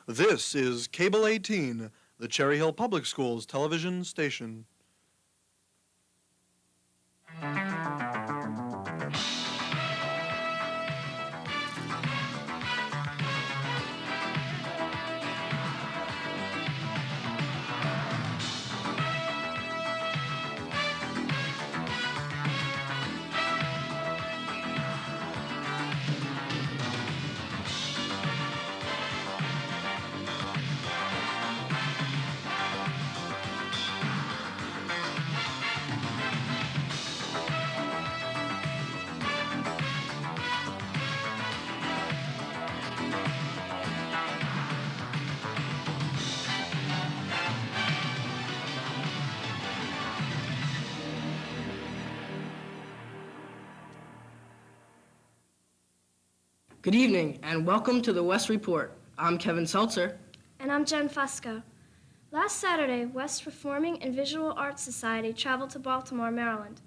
This is Cable 18, the Cherry Hill Public Schools television station. Good evening, and welcome to the West Report. I'm Kevin Seltzer. And I'm Jen Fusco. Last Saturday, West Performing and Visual Arts Society traveled to Baltimore, Maryland.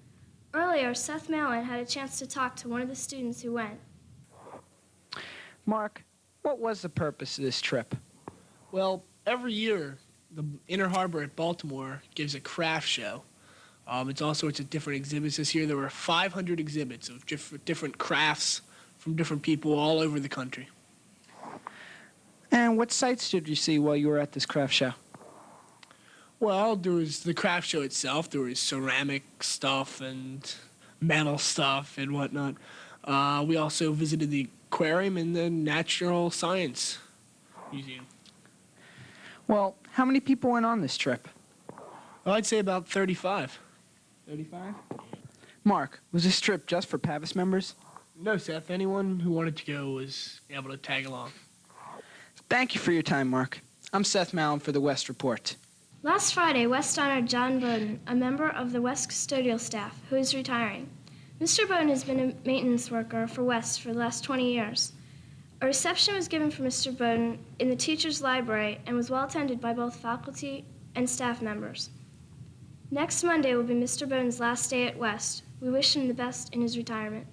Earlier, Seth Malin had a chance to talk to one of the students who went. Mark, what was the purpose of this trip? Well, every year, the Inner Harbor at Baltimore gives a craft show. It's all sorts of different exhibits. This year, there were 500 exhibits of different crafts from different people all over the country. And what sights did you see while you were at this craft show? Well, there was the craft show itself. There was ceramic stuff and metal stuff and whatnot. We also visited the aquarium and the Natural Science Museum. Well, how many people went on this trip? Well, I'd say about 35. 35? Mark, was this trip just for PAVIS members? No, Seth. Anyone who wanted to go was able to tag along. Thank you for your time, Mark. I'm Seth Malin for the West Report. Last Friday, West honored John Bowden, a member of the West custodial staff, who is retiring. Mr. Bowden has been a maintenance worker for West for the last 20 years. A reception was given for Mr. Bowden in the teacher's library and was well attended by both faculty and staff members. Next Monday will be Mr. Bowden's last day at West. We wish him the best in his retirement.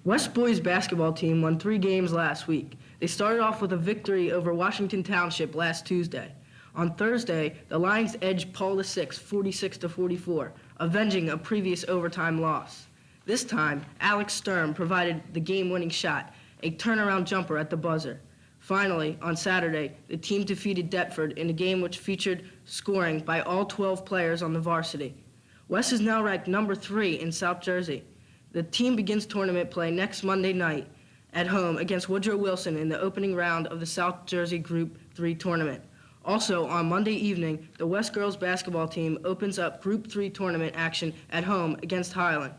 West boys basketball team won 3 games last week. They started off with a victory over Washington Township last Tuesday. On Thursday, the Lions edged Paul VI 46-44, avenging a previous overtime loss. This time, Alex Sturm provided the game-winning shot, a turnaround jumper at the buzzer. Finally, on Saturday, the team defeated Deptford in a game which featured scoring by all 12 players on the varsity. West is now ranked number 3 in South Jersey. The team begins tournament play next Monday night at home against Woodrow Wilson in the opening round of the South Jersey Group 3 tournament. Also, on Monday evening, the West girls basketball team opens up Group 3 tournament action at home against Highland.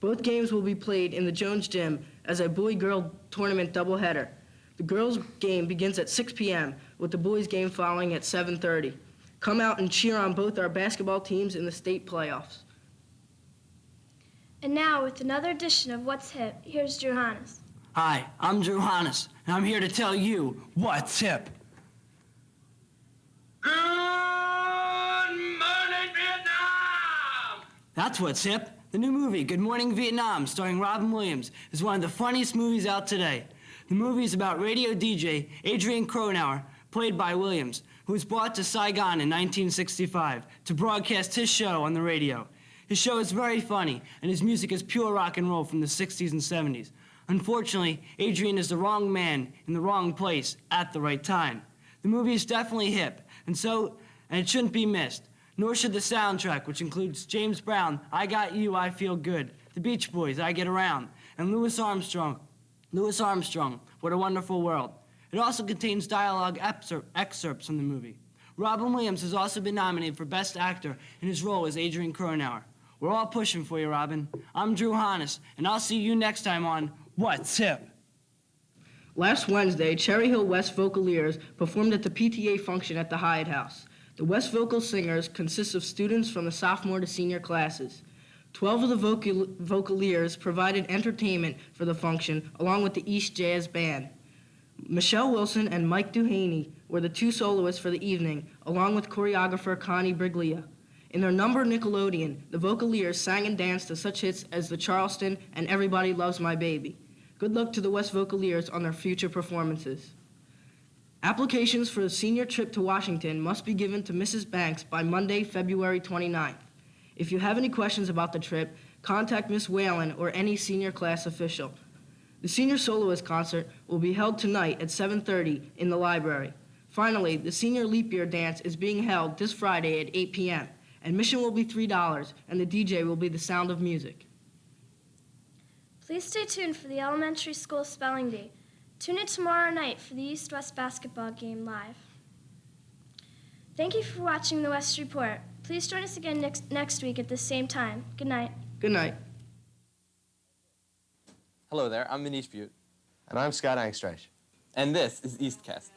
Both games will be played in the Jones Gym as a boy-girl tournament doubleheader. The girls' game begins at 6 p.m., with the boys' game following at 7:30. Come out and cheer on both our basketball teams in the state playoffs. And now, with another edition of What's Hip, here's Drew Hannes. Hi, I'm Drew Hannes, and I'm here to tell you what's hip. Good morning, Vietnam! That's what's hip. The new movie, Good Morning Vietnam, starring Robin Williams, is one of the funniest movies out today. The movie is about radio DJ Adrian Cronauer, played by Williams, who was brought to Saigon in 1965 to broadcast his show on the radio. His show is very funny, and his music is pure rock and roll from the 60s and 70s. Unfortunately, Adrian is the wrong man in the wrong place at the right time. The movie is definitely hip, and it shouldn't be missed. Nor should the soundtrack, which includes James Brown, I Got You, I Feel Good, The Beach Boys, I Get Around, and Louis Armstrong, What a Wonderful World. It also contains dialogue excerpts from the movie. Robin Williams has also been nominated for Best Actor in his role as Adrian Cronauer. We're all pushing for you, Robin. I'm Drew Hannes, and I'll see you next time on What's Hip? Last Wednesday, Cherry Hill West Vocaliers performed at the PTA function at the Hyatt House. The West Vocal Singers consist of students from the sophomore to senior classes. 12 of the Vocaliers provided entertainment for the function, along with the East Jazz Band. Michelle Wilson and Mike Duhaney were the 2 soloists for the evening, along with choreographer Connie Briglia. In their number Nickelodeon, the Vocaliers sang and danced to such hits as The Charleston and Everybody Loves My Baby. Good luck to the West Vocaliers on their future performances. Applications for the senior trip to Washington must be given to Mrs. Banks by Monday, February 29th. If you have any questions about the trip, contact Miss Whalen or any senior class official. The senior soloist concert will be held tonight at 7:30 in the library. Finally, the senior leap year dance is being held this Friday at 8 p.m. Admission will be $3, and the DJ will be The Sound of Music. Please stay tuned for the elementary school spelling bee. Tune in tomorrow night for the East-West basketball game live. Thank you for watching the West Report. Please join us again next week at the same time. Good night. Good night. Hello there, I'm Manish Butte. And I'm Scott Angstreich. And this is EastCast.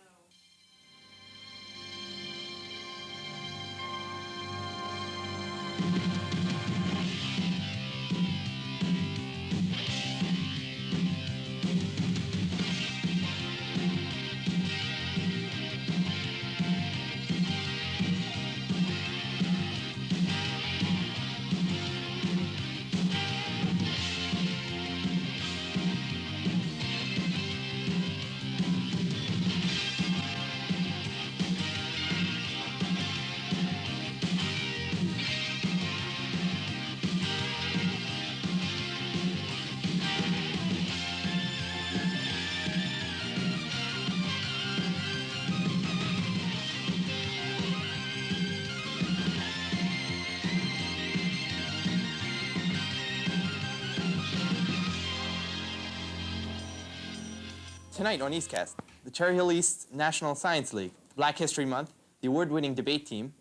Tonight on EastCast, the Cherry Hill East National Science League, Black History Month, the award-winning debate team,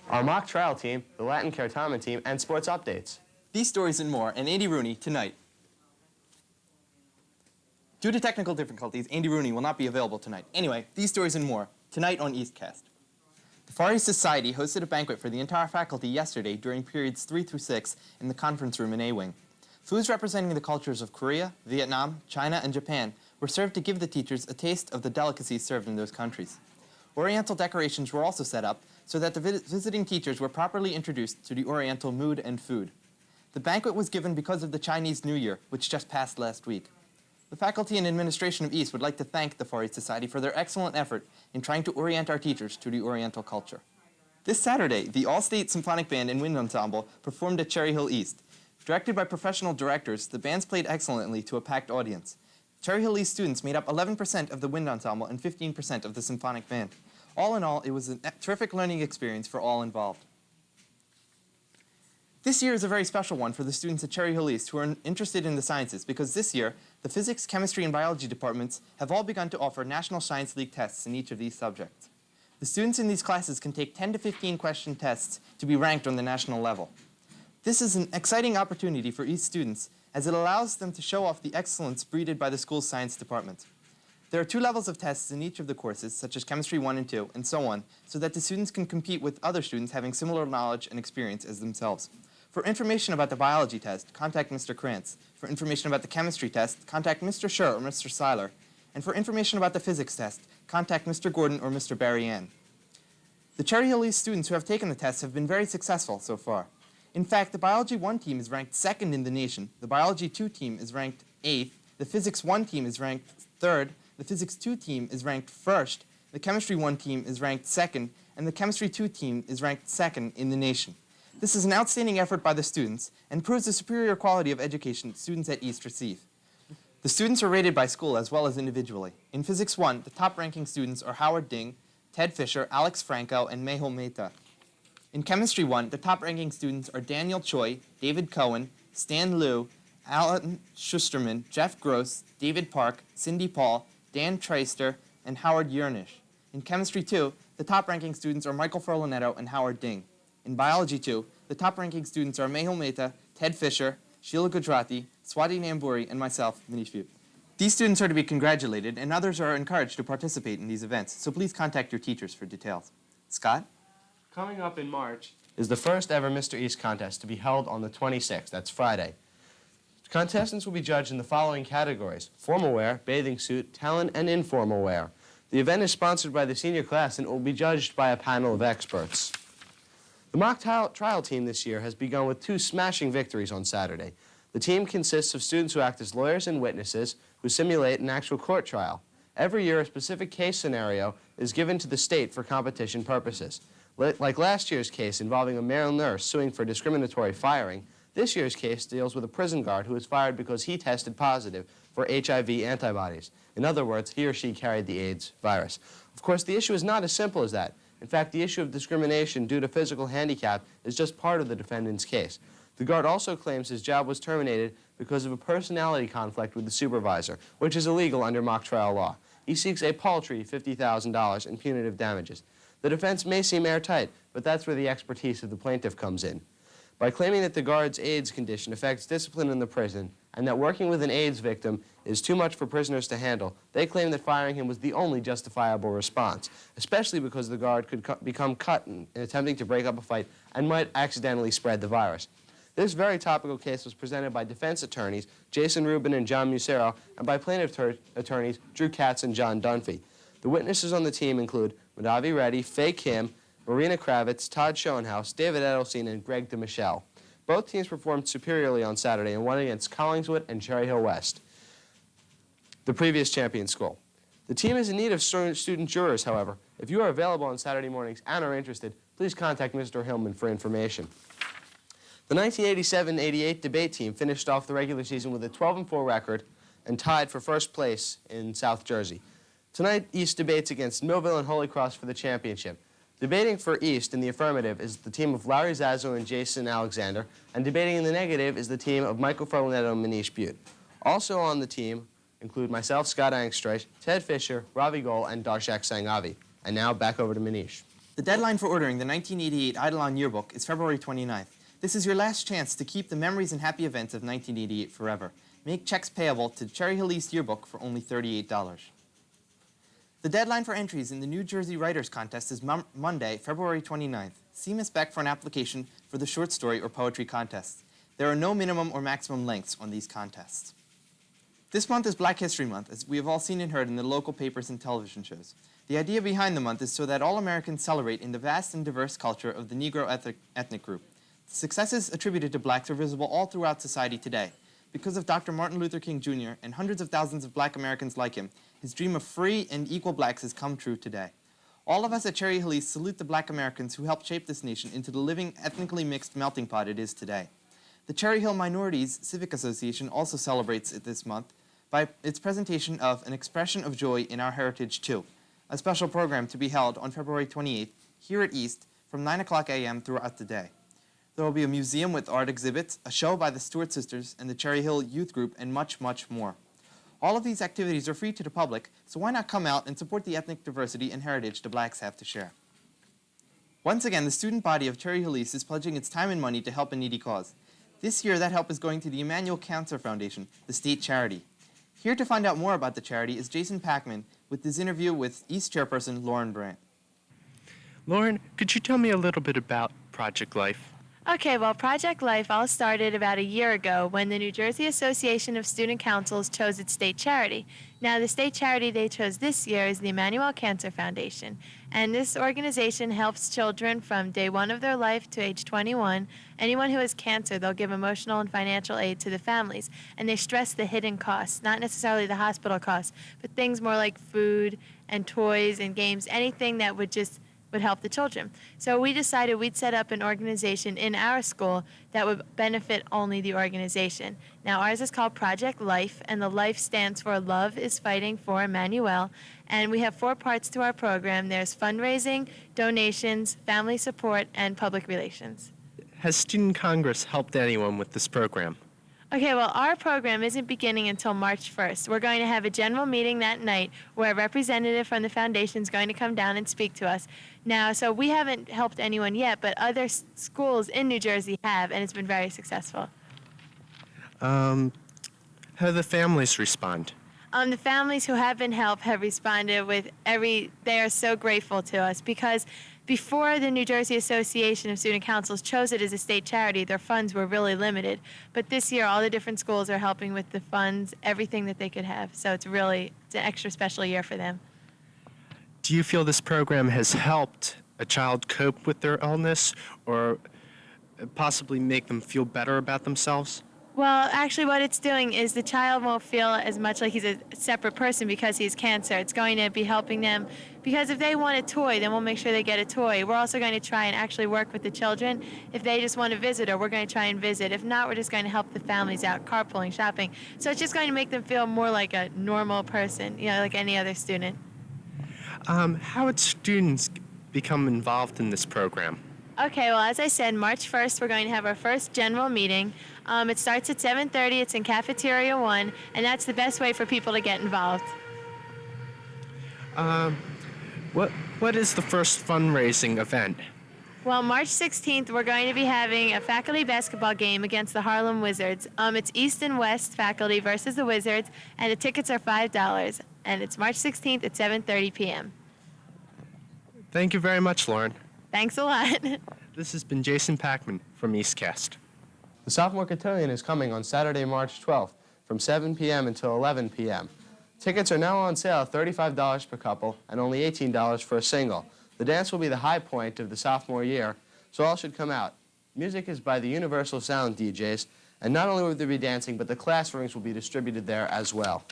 Our mock trial team, the Latin Cartama team, and sports updates. these stories and more, and Andy Rooney tonight. Due to technical difficulties, Andy Rooney will not be available tonight. Anyway, these stories and more, tonight on EastCast. The Far East Society hosted a banquet for the entire faculty yesterday during periods 3 through 6 in the conference room in A-Wing. Foods representing the cultures of Korea, Vietnam, China, and Japan were served to give the teachers a taste of the delicacies served in those countries. Oriental decorations were also set up so that the visiting teachers were properly introduced to the Oriental mood and food. The banquet was given because of the Chinese New Year, which just passed last week. The faculty and administration of East would like to thank the Far East Society for their excellent effort in trying to orient our teachers to the Oriental culture. This Saturday, the All-State Symphonic Band and Wind Ensemble performed at Cherry Hill East. Directed by professional directors, the bands played excellently to a packed audience. Cherry Hill East students made up 11% of the wind ensemble and 15% of the symphonic band. All in all, it was a terrific learning experience for all involved. This year is a very special one for the students at Cherry Hill East who are interested in the sciences because this year, the physics, chemistry, and biology departments have all begun to offer National Science League tests in each of these subjects. The students in these classes can take 10 to 15 question tests to be ranked on the national level. This is an exciting opportunity for East students as it allows them to show off the excellence breeded by the school's science department. There are 2 levels of tests in each of the courses, such as Chemistry 1 and 2, and so on, so that the students can compete with other students having similar knowledge and experience as themselves. For information about the biology test, contact Mr. Krantz. For information about the chemistry test, contact Mr. Scher or Mr. Seiler. And for information about the physics test, contact Mr. Gordon or Mr. Barry-Ann. The Cherry Hill East students who have taken the tests have been very successful so far. In fact, the Biology 1 team is ranked 2nd in the nation, the Biology 2 team is ranked 8th, the Physics 1 team is ranked 3rd, the Physics 2 team is ranked 1st, the Chemistry 1 team is ranked 2nd, and the Chemistry 2 team is ranked 2nd in the nation. This is an outstanding effort by the students and proves the superior quality of education students at East receive. The students are rated by school as well as individually. In Physics 1, the top-ranking students are Howard Ding, Ted Fisher, Alex Franco, and Mehul Mehta. In Chemistry 1, the top-ranking students are Daniel Choi, David Cohen, Stan Liu, Alan Schusterman, Jeff Gross, David Park, Cindy Paul, Dan Treister, and Howard Yernish. In Chemistry 2, the top-ranking students are Michael Furlanetto and Howard Ding. In Biology 2, the top-ranking students are Mehul Mehta, Ted Fisher, Sheila Gujarati, Swati Namburi, and myself, Manish Butte. These students are to be congratulated, and others are encouraged to participate in these events, so please contact your teachers for details. Scott? Coming up in March is the first ever Mr. East contest to be held on the 26th. That's Friday. Contestants will be judged in the following categories: formal wear, bathing suit, talent, and informal wear. The event is sponsored by the senior class and it will be judged by a panel of experts. The mock trial team this year has begun with 2 smashing victories on Saturday. The team consists of students who act as lawyers and witnesses who simulate an actual court trial. Every year, a specific case scenario is given to the state for competition purposes. Like last year's case involving a male nurse suing for discriminatory firing, this year's case deals with a prison guard who was fired because he tested positive for HIV antibodies. In other words, he or she carried the AIDS virus. Of course, the issue is not as simple as that. In fact, the issue of discrimination due to physical handicap is just part of the defendant's case. The guard also claims his job was terminated because of a personality conflict with the supervisor, which is illegal under mock trial law. He seeks a paltry $50,000 in punitive damages. The defense may seem airtight, but that's where the expertise of the plaintiff comes in. By claiming that the guard's AIDS condition affects discipline in the prison and that working with an AIDS victim is too much for prisoners to handle, they claim that firing him was the only justifiable response, especially because the guard could become cut in attempting to break up a fight and might accidentally spread the virus. This very topical case was presented by defense attorneys Jason Rubin and John Musero and by plaintiff attorneys Drew Katz and John Dunphy. The witnesses on the team include Madhavi Reddy, Faye Kim, Marina Kravitz, Todd Schoenhaus, David Edelstein, and Greg DeMichelle. Both teams performed superiorly on Saturday and won against Collingswood and Cherry Hill West, the previous champion school. The team is in need of student jurors, however. If you are available on Saturday mornings and are interested, please contact Mr. Hillman for information. The 1987-88 debate team finished off the regular season with a 12-4 record and tied for first place in South Jersey. Tonight, East debates against Millville and Holy Cross for the championship. Debating for East in the affirmative is the team of Larry Zazzo and Jason Alexander, and debating in the negative is the team of Michael Ferlinetto and Manish Butte. Also on the team include myself, Scott Angstreich, Ted Fisher, Ravi Goel, and Darshak Sanghavi. And now, back over to Manish. The deadline for ordering the 1988 Eidolon yearbook is February 29th. This is your last chance to keep the memories and happy events of 1988 forever. Make checks payable to Cherry Hill East Yearbook for only $38. The deadline for entries in the New Jersey Writers Contest is Monday, February 29th. See Ms. Beck for an application for the short story or poetry contest. There are no minimum or maximum lengths on these contests. This month is Black History Month, as we have all seen and heard in the local papers and television shows. The idea behind the month is so that all Americans celebrate in the vast and diverse culture of the Negro ethnic group. The successes attributed to blacks are visible all throughout society today. Because of Dr. Martin Luther King Jr. and hundreds of thousands of black Americans like him, his dream of free and equal blacks has come true today. All of us at Cherry Hill East salute the black Americans who helped shape this nation into the living, ethnically mixed melting pot it is today. The Cherry Hill Minorities Civic Association also celebrates it this month by its presentation of An Expression of Joy in Our Heritage Too, a special program to be held on February 28th here at East from 9 o'clock a.m. throughout the day. There will be a museum with art exhibits, a show by the Stewart Sisters and the Cherry Hill Youth Group, and much, much more. All of these activities are free to the public, so why not come out and support the ethnic diversity and heritage the blacks have to share? Once again, the student body of Cherry Hill East is pledging its time and money to help a needy cause. This year, that help is going to the Emmanuel Cancer Foundation, the state charity. Here to find out more about the charity is Jason Packman with this interview with East Chairperson Lauren Brandt. Lauren, could you tell me a little bit about Project Life? Okay, well, Project Life all started about a year ago when the New Jersey Association of Student Councils chose its state charity. Now, the state charity they chose this year is the Emmanuel Cancer Foundation, and this organization helps children from day one of their life to age 21. Anyone who has cancer, they'll give emotional and financial aid to the families, and they stress the hidden costs, not necessarily the hospital costs, but things more like food and toys and games, anything that would help the children. So we decided we'd set up an organization in our school that would benefit only the organization. Now ours is called Project Life, and the Life stands for Love is Fighting for Emmanuel. And we have 4 parts to our program. There's fundraising, donations, family support, and public relations. Has Student Congress helped anyone with this program? Okay, well, our program isn't beginning until March 1st. We're going to have a general meeting that night where a representative from the foundation is going to come down and speak to us. Now, so we haven't helped anyone yet, but other schools in New Jersey have, and it's been very successful. How do the families respond? The families who have been helped have responded with they are so grateful to us because before the New Jersey Association of Student Councils chose it as a state charity, their funds were really limited. But this year, all the different schools are helping with the funds, everything that they could have. So it's an extra special year for them. Do you feel this program has helped a child cope with their illness or possibly make them feel better about themselves? Well, actually, what it's doing is the child won't feel as much like he's a separate person because he has cancer. It's going to be helping them because if they want a toy, then we'll make sure they get a toy. We're also going to try and actually work with the children. If they just want a visitor, we're going to try and visit. If not, we're just going to help the families out, carpooling, shopping. So it's just going to make them feel more like a normal person, like any other student. How would students become involved in this program? Okay, well, as I said, March 1st, we're going to have our first general meeting. It starts at 7:30. It's in Cafeteria 1, and that's the best way for people to get involved. What is the first fundraising event? Well, March 16th, we're going to be having a faculty basketball game against the Harlem Wizards. It's East and West faculty versus the Wizards, and the tickets are $5, and it's March 16th at 7:30 p.m. Thank you very much, Lauren. Thanks a lot. This has been Jason Packman from EastCast. The Sophomore Cotillion is coming on Saturday, March 12th from 7 p.m. until 11 p.m. Tickets are now on sale at $35 per couple and only $18 for a single. The dance will be the high point of the sophomore year, so all should come out. Music is by the Universal Sound DJs, and not only will there be dancing, but the classrooms will be distributed there as well.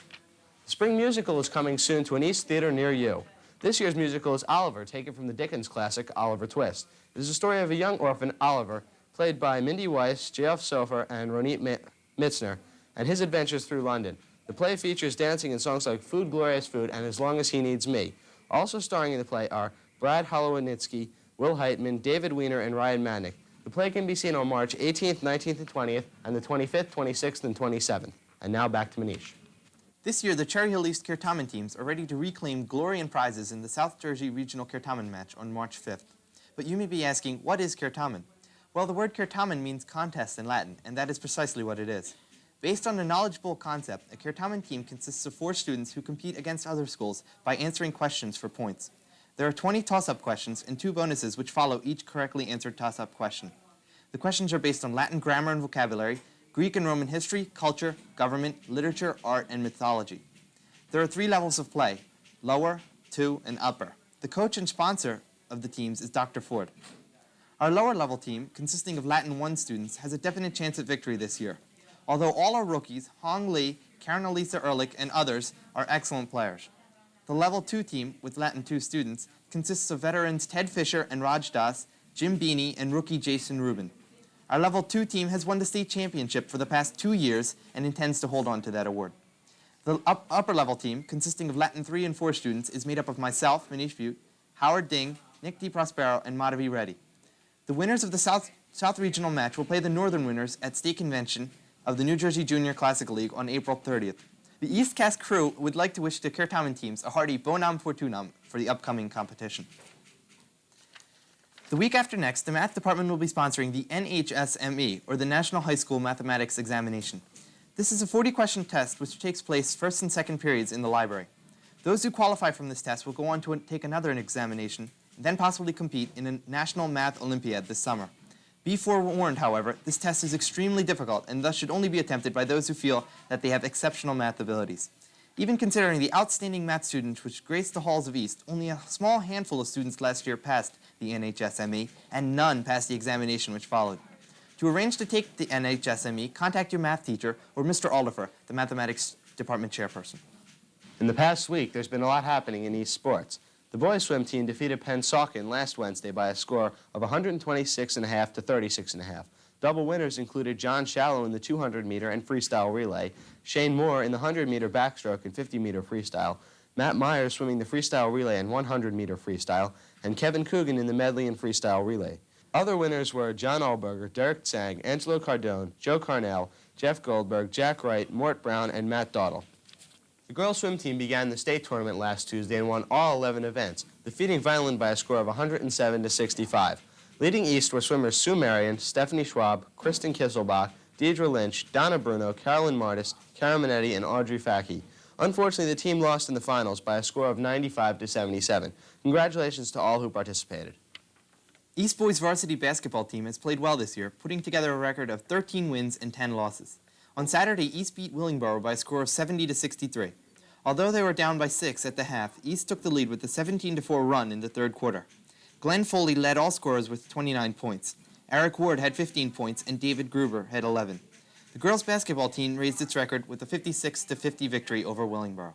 The Spring Musical is coming soon to an East Theater near you. This year's musical is Oliver, taken from the Dickens classic Oliver Twist. It is the story of a young orphan, Oliver, played by Mindy Weiss, J.F. Sofer, and Ronit Mitzner, and his adventures through London. The play features dancing in songs like Food, Glorious Food, and As Long as He Needs Me. Also starring in the play are Brad Holowinitsky, Will Heitman, David Weiner, and Ryan Madnick. The play can be seen on March 18th, 19th, and 20th, and the 25th, 26th, and 27th. And now back to Manish. This year, the Cherry Hill East Kirtaman teams are ready to reclaim glory and prizes in the South Jersey Regional Kirtaman match on March 5th. But you may be asking, what is Kirtaman? Well, the word Kirtaman means contest in Latin, and that is precisely what it is. Based on a knowledgeable concept, a Kirtaman team consists of 4 students who compete against other schools by answering questions for points. There are 20 toss-up questions and 2 bonuses which follow each correctly answered toss-up question. The questions are based on Latin grammar and vocabulary, Greek and Roman history, culture, government, literature, art, and mythology. There are 3 levels of play: lower, 2, and upper. The coach and sponsor of the teams is Dr. Ford. Our lower level team, consisting of Latin 1 students, has a definite chance at victory this year. Although all our rookies, Hong Lee, Karen Elisa Ehrlich, and others, are excellent players. The level 2 team, with Latin 2 students, consists of veterans Ted Fisher and Raj Das, Jim Beanie, and rookie Jason Rubin. Our level 2 team has won the state championship for the past 2 years and intends to hold on to that award. The upper level team, consisting of Latin 3 and 4 students, is made up of myself, Manish Butte, Howard Ding, Nick DiProspero, and Madhavi Reddy. The winners of the South Regional match will play the Northern winners at state convention of the New Jersey Junior Classic League on April 30th. The EastCast crew would like to wish the Kirtaman teams a hearty Bonam Fortunam for the upcoming competition. The week after next, the math department will be sponsoring the NHSME, or the National High School Mathematics Examination. This is a 40-question test which takes place first and second periods in the library. Those who qualify from this test will go on to take another examination, and then possibly compete in a National Math Olympiad this summer. Be forewarned, however, this test is extremely difficult and thus should only be attempted by those who feel that they have exceptional math abilities. Even considering the outstanding math students which graced the halls of East, only a small handful of students last year passed the NHSME, and none passed the examination which followed. To arrange to take the NHSME, contact your math teacher or Mr. Oliver, the mathematics department chairperson. In the past week, there's been a lot happening in East sports. The boys' swim team defeated Pennsauken last Wednesday by a score of 126.5 to 36.5. Double winners included John Shallow in the 200-meter and freestyle relay, Shane Moore in the 100-meter backstroke and 50-meter freestyle, Matt Myers swimming the freestyle relay and 100-meter freestyle, and Kevin Coogan in the medley and freestyle relay. Other winners were John Allberger, Derek Tsang, Angelo Cardone, Joe Carnell, Jeff Goldberg, Jack Wright, Mort Brown, and Matt Dawdle. The girls' swim team began the state tournament last Tuesday and won all 11 events, defeating Vineland by a score of 107 to 65. Leading East were swimmers Sue Marion, Stephanie Schwab, Kristen Kisselbach, Deidre Lynch, Donna Bruno, Carolyn Martis, Karen Minetti, and Audrey Facky. Unfortunately, the team lost in the finals by a score of 95 to 77. Congratulations to all who participated. East Boys varsity basketball team has played well this year, putting together a record of 13 wins and 10 losses. On Saturday, East beat Willingboro by a score of 70 to 63. Although they were down by 6 at the half, East took the lead with a 17-4 run in the third quarter. Glenn Foley led all scorers with 29 points. Eric Ward had 15 points, and David Gruber had 11. The girls' basketball team raised its record with a 56-50 victory over Willingboro.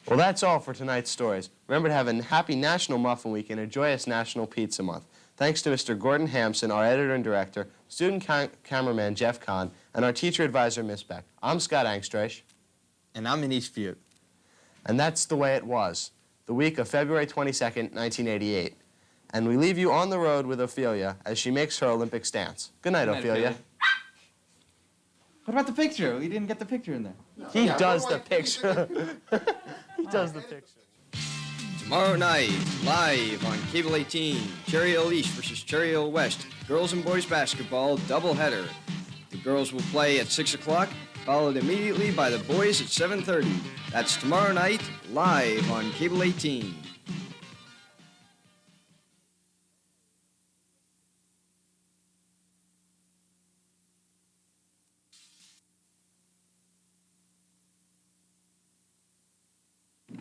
Well, that's all for tonight's stories. Remember to have a happy National Muffin Week and a joyous National Pizza Month. Thanks to Mr. Gordon Hampson, our editor and director, student cameraman Jeff Kahn, and our teacher advisor, Miss Beck. I'm Scott Angstreich. And I'm Manish Fiut. And that's the way it was, the week of February 22nd, 1988. And we leave you on the road with Ophelia as she makes her Olympic stance. Good night, Ophelia. What about the picture? We didn't get the picture in there. He does the picture. He does the picture. Tomorrow night, live on Cable 18, Cherry Hill East versus Cherry Hill West. Girls and boys basketball doubleheader. The girls will play at 6 o'clock, followed immediately by the boys at 7:30. That's tomorrow night, live on Cable 18.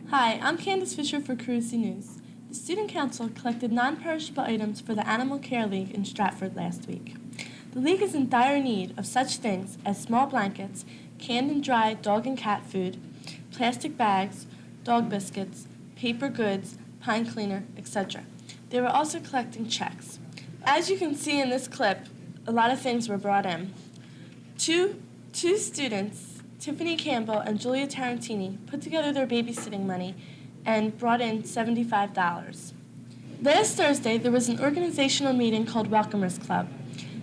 Hi, I'm Candace Fisher for Carusi News. The Student Council collected non-perishable items for the Animal Care League in Stratford last week. The league is in dire need of such things as small blankets, canned and dried dog and cat food, plastic bags, dog biscuits, paper goods, pine cleaner, etc. They were also collecting checks. As you can see in this clip, a lot of things were brought in. Two students, Tiffany Campbell and Julia Tarantini, put together their babysitting money and brought in $75. Last Thursday, there was an organizational meeting called Welcomers Club.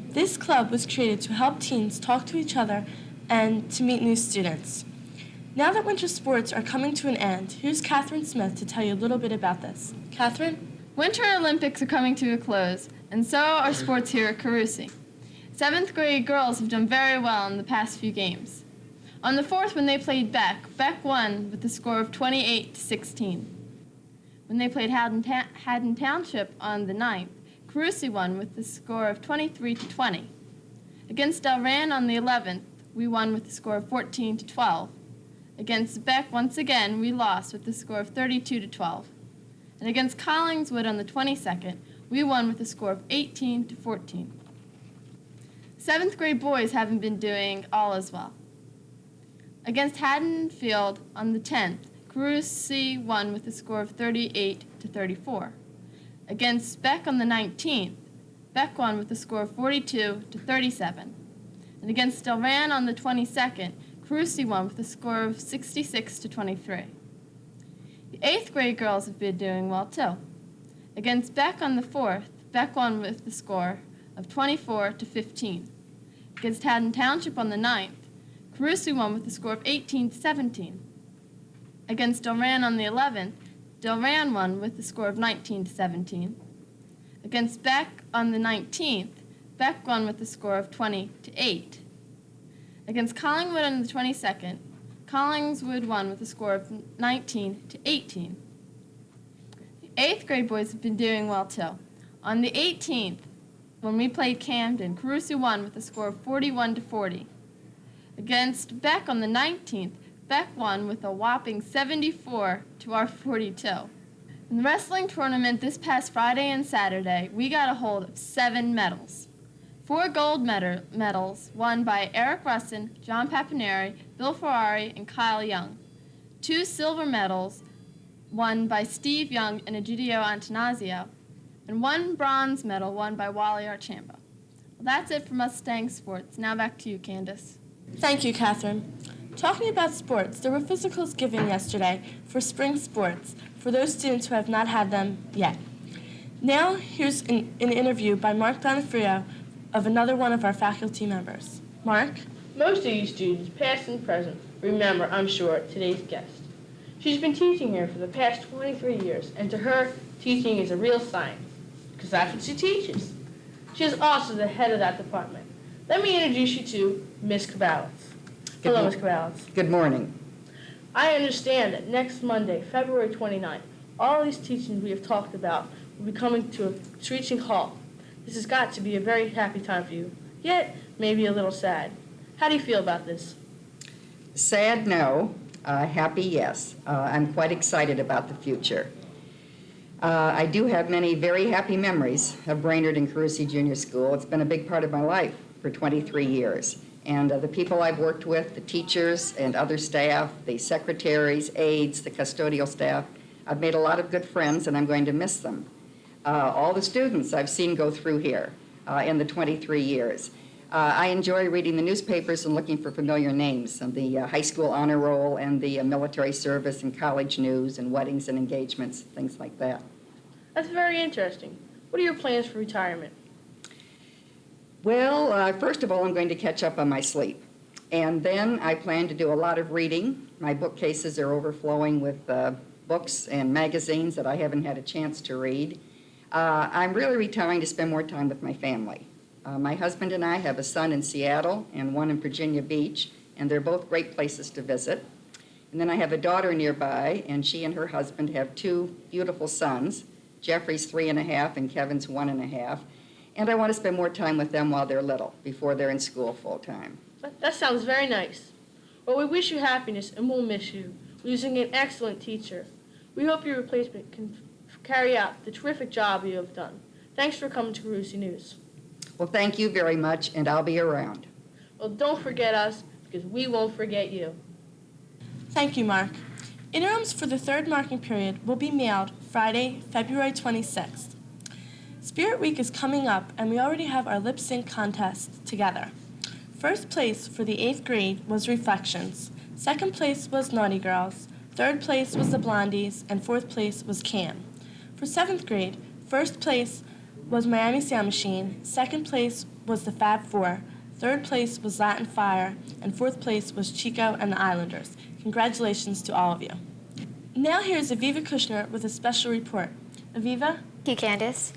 This club was created to help teens talk to each other and to meet new students. Now that winter sports are coming to an end, here's Catherine Smith to tell you a little bit about this. Catherine? Winter Olympics are coming to a close, and so are sports here at Carusi. 7th grade girls have done very well in the past few games. On the 4th, when they played Beck won with a score of 28-16. When they played Haddon Township on the 9th, Carusi won with a score of 23-20. Against Delran on the 11th, we won with a score of 14-12. Against Beck, once again, we lost with a score of 32-12. And against Collingswood on the 22nd, we won with a score of 18-14. 7th grade boys haven't been doing all as well. Against Haddonfield on the 10th, Carusi won with a score of 38-34. Against Beck on the 19th, Beck won with a score of 42-37. And against Delran on the 22nd, Carusi won with a score of 66-23. The 8th grade girls have been doing well too. Against Beck on the 4th, Beck won with a score of 24-15. Against Haddon Township on the 9th, Carusi won with a score of 18-17. Against Delran on the 11th, Delran won with a score of 19-17. Against Beck on the 19th, Beck won with a score of 20-8. Against Collingwood on the 22nd, Collingswood won with a score of 19-18. The 8th grade boys have been doing well too. On the 18th, when we played Camden, Carusi won with a score of 41-40. Against Beck on the 19th, Beck won with a whopping 74 to our 42. In the wrestling tournament this past Friday and Saturday, we got a hold of 7 medals. 4 gold medals won by Eric Russin, John Papineri, Bill Ferrari, and Kyle Young. 2 silver medals won by Steve Young and Egidio Antanasio, and 1 bronze medal won by Wally Archambault. Well, that's it for Mustang Sports. Now back to you, Candace. Thank you, Catherine. Talking about sports, there were physicals given yesterday for spring sports for those students who have not had them yet. Now, here's an interview by Mark Donofrio of another one of our faculty members. Mark? Most of you students, past and present, remember, I'm sure, today's guest. She's been teaching here for the past 23 years, and to her, teaching is a real science, because that's what she teaches. She is also the head of that department. Let me introduce you to Ms. Caballas. Hello, Ms. Caballas. Good morning. I understand that next Monday, February 29th, all these teachings we have talked about will be coming to a screeching halt. This has got to be a very happy time for you, yet maybe a little sad. How do you feel about this? Sad, no. Happy, yes. I'm quite excited about the future. I do have many very happy memories of Brainerd and Carusi Junior School. It's been a big part of my life for 23 years. And the people I've worked with, the teachers and other staff, the secretaries, aides, the custodial staff, I've made a lot of good friends, and I'm going to miss them. All the students I've seen go through here in the 23 years. I enjoy reading the newspapers and looking for familiar names, and the high school honor roll and the military service and college news and weddings and engagements, things like that. That's very interesting. What are your plans for retirement? Well, first of all, I'm going to catch up on my sleep. And then I plan to do a lot of reading. My bookcases are overflowing with books and magazines that I haven't had a chance to read. I'm really retiring to spend more time with my family. My husband and I have a son in Seattle and one in Virginia Beach, and they're both great places to visit. And then I have a daughter nearby, and she and her husband have two beautiful sons. Jeffrey's 3.5 and Kevin's 1.5. And I want to spend more time with them while they're little, before they're in school full time. That sounds very nice. Well, we wish you happiness and we'll miss you, losing an excellent teacher. We hope your replacement can carry out the terrific job you have done. Thanks for coming to Carusi News. Well, thank you very much, and I'll be around. Well, don't forget us, because we won't forget you. Thank you, Mark. Interims for the third marking period will be mailed Friday, February 26th. Spirit Week is coming up, and we already have our lip sync contest together. First place for the 8th grade was Reflections. Second place was Naughty Girls. Third place was the Blondies, and fourth place was Cam. For 7th grade, first place was Miami Sound Machine. Second place was the Fab Four. Third place was Latin Fire, and fourth place was Chico and the Islanders. Congratulations to all of you. Now here's Aviva Kushner with a special report. Aviva? Thank you, Candace.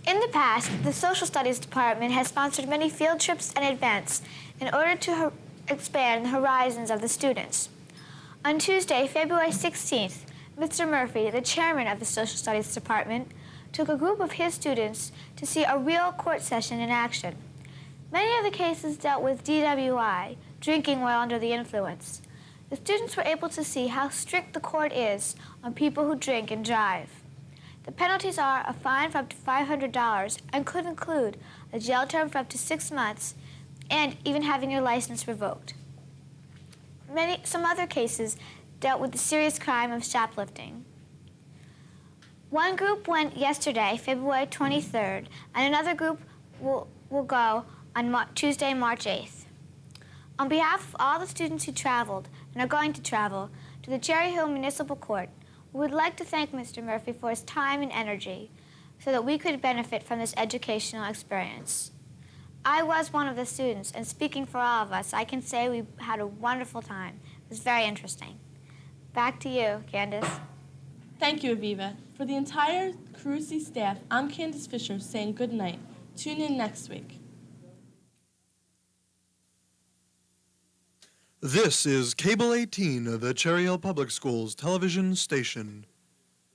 In the past, the Social Studies Department has sponsored many field trips and events in order to expand the horizons of the students. On Tuesday, February 16th, Mr. Murphy, the chairman of the Social Studies Department, took a group of his students to see a real court session in action. Many of the cases dealt with DWI, drinking while under the influence. The students were able to see how strict the court is on people who drink and drive. The penalties are a fine for up to $500 and could include a jail term for up to 6 months and even having your license revoked. Some other cases dealt with the serious crime of shoplifting. One group went yesterday, February 23rd, and another group will go on Tuesday, March 8th. On behalf of all the students who traveled and are going to travel to the Cherry Hill Municipal Court, we would like to thank Mr. Murphy for his time and energy so that we could benefit from this educational experience. I was one of the students, and speaking for all of us, I can say we had a wonderful time. It was very interesting. Back to you, Candace. Thank you, Aviva. For the entire Carusi staff, I'm Candace Fisher saying good night. Tune in next week. This is Cable 18, the Cherry Hill Public Schools television station.